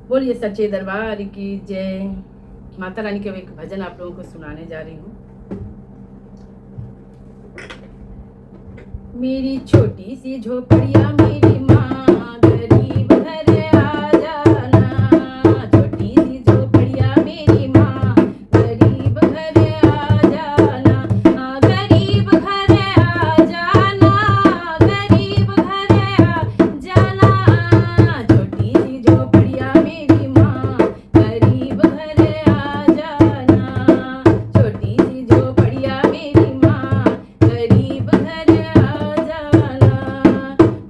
बोलिए सच्चे दरबार की जय। माता रानी का एक भजन आप लोगों को सुनाने जा रही हूँ। मेरी छोटी सी झोपड़िया मेरी माँ, गरीब घर आ जाना। छोटी सी झोपड़िया मेरी माँ, गरीब घर आ जाना। गरीब घर आ जाना, गरीब घर आ जाना। छोटी सी झोपड़िया मेरी माँ, गरीब घर आ जाना। छोटी सी झोपड़िया मेरी माँ, गरीब घर आ जाना।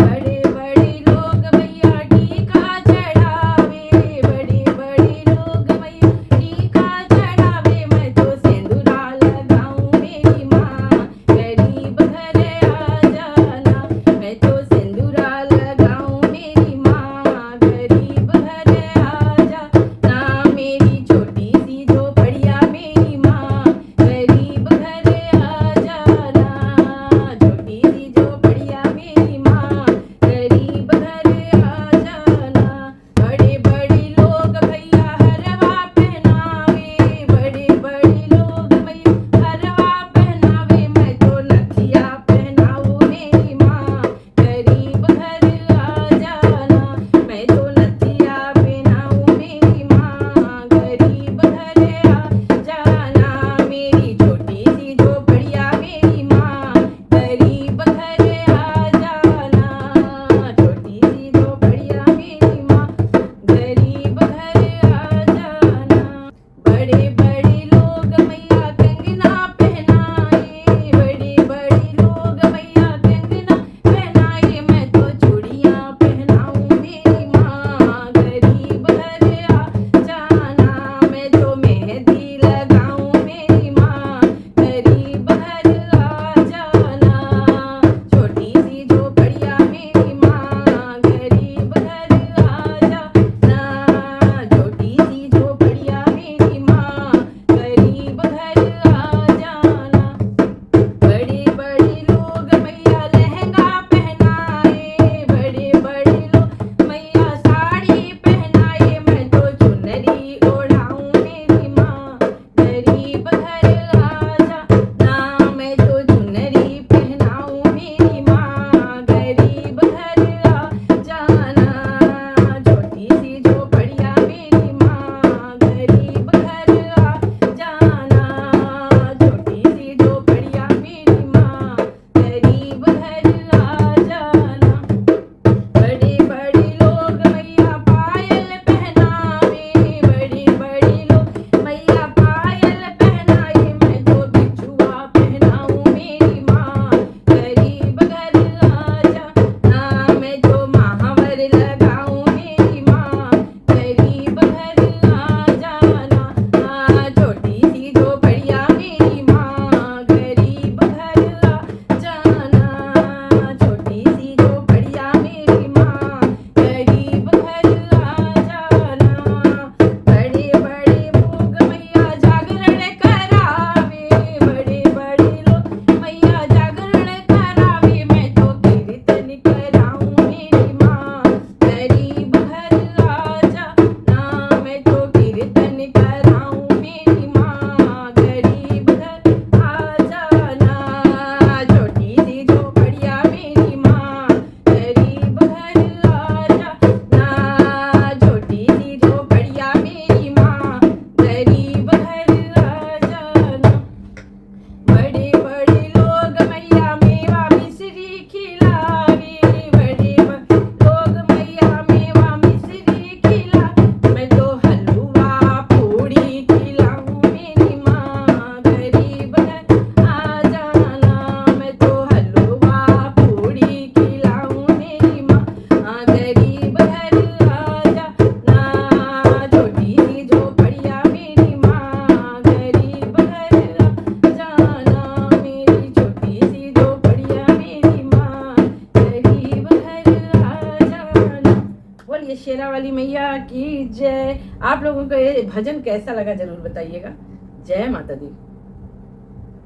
बड़े बड़े लोग भैया टीका चढ़ावे, बड़े बड़े लोग भैया टीका चढ़ावे। मैं तो सिंदूरा लगाऊं मेरी माँ, गरीब घर आ जाना। मैं तो सिंदूरा लगाऊं मेरी माँ, गरीब घर आ जाना। मेरी छोटी सी झोपड़िया मेरी माँ, गरीब घर आ जाना। छोटी सी झोपड़िया मेरी माँ, गरीब घर आ जाना। बड़े बड़े लोग भैया हरवा पहनावे, बड़े बड़े लोग भैया हरवा पहनावे। मैं तो नथिया पहनाऊं मेरी माँ, गरीब घर आ जाना। मैं तो नथिया पहनाऊं मेरी माँ, गरीब घर आ जाना। मेरी छोटी सी झोपड़िया मेरी माँ, गरीब घर आ जाना। छोटी सी झोपड़िया मेरी माँ, गरीब घर आ जाना। बड़े बड़े लोग मैया कंगना पहनाए, बड़े बड़े लोग मैया कंगना पहनाए। मैं तो चूड़ियाँ पहनाऊं मेरी माँ, गरीब घर आ जाना। मैं तो मेहंदी लगाऊं मेरी माँ, गरीब घर आ जाना। छोटी सी झोपड़िया मेरी माँ, गरीब घर आ जाना। छोटी सी झोपड़िया मेरी माँ, गरीब घर आ जाना। बड़े बड़े लोग मैया लहंगा पहनाए, बड़े बड़े लोग मैया साड़ी पहनाए। मैं तो चुनरी ओढ़ाऊं मेरी माँ, गरीब घर आ जाना। मैं तो चुनरी पहनाऊं मेरी माँ, गरीब घर आ जाना। छोटी सी झोपड़िया मेरी माँ, गरीब घर आ जाना। छोटी सी झोपड़िया मेरी माँ, गरीब घर आ जाना। बड़े बड़े लोग मैया पायल पहनावे, बड़े बड़े लोग मैया पायल पहनाए। मैं तो बिछुआ पहनाऊं मेरी माँ, गरीब घर आ जाना। मैं तो महावर लगाऊं मेरी माँ, गरीब घर आ जाना। छोटी सी झोपड़िया मेरी माँ, गरीब घर आ जाना। छोटी सी झोपड़िया मेरी माँ, गरीब घर आ जाना। बड़े बड़े लोग मैया जागरण करावे, बड़े बड़े लोग मैया जागरण करावे। मैं तो कीर्तन कराऊं मेरी माँ, गरीब घर आ जाना। मैं तो कीर्तन कराऊं मेरी माँ, गरीब घर आ जाना। छोटी सी झोपड़िया मेरी माँ, गरीब घर आ जाना। छोटी सी झोपड़िया मेरी माँ, गरीब घर आ जाना। बड़े बड़े लोग मैया मेवा मिश्री खिलावे, बड़े बड़े लोग मैया मेवा मिश्री खिलावे। मैं तो हलवा पूड़ी खिलाऊं मेरी माँ, गरीब घर आ जाना। मैं तो हलवा पूड़ी खिलाऊं मेरी माँ, गरीब घर आ जाना। छोटी सी झोपड़िया मेरी माँ, गरीब घर आ जाना। मेरी छोटी सी झोपड़िया मेरी माँ, गरीब घर आ जाना। बोलिए शेरा वाली मैया की जय। आप लोगों को ये भजन कैसा लगा जरूर बताइएगा। जय माता दी।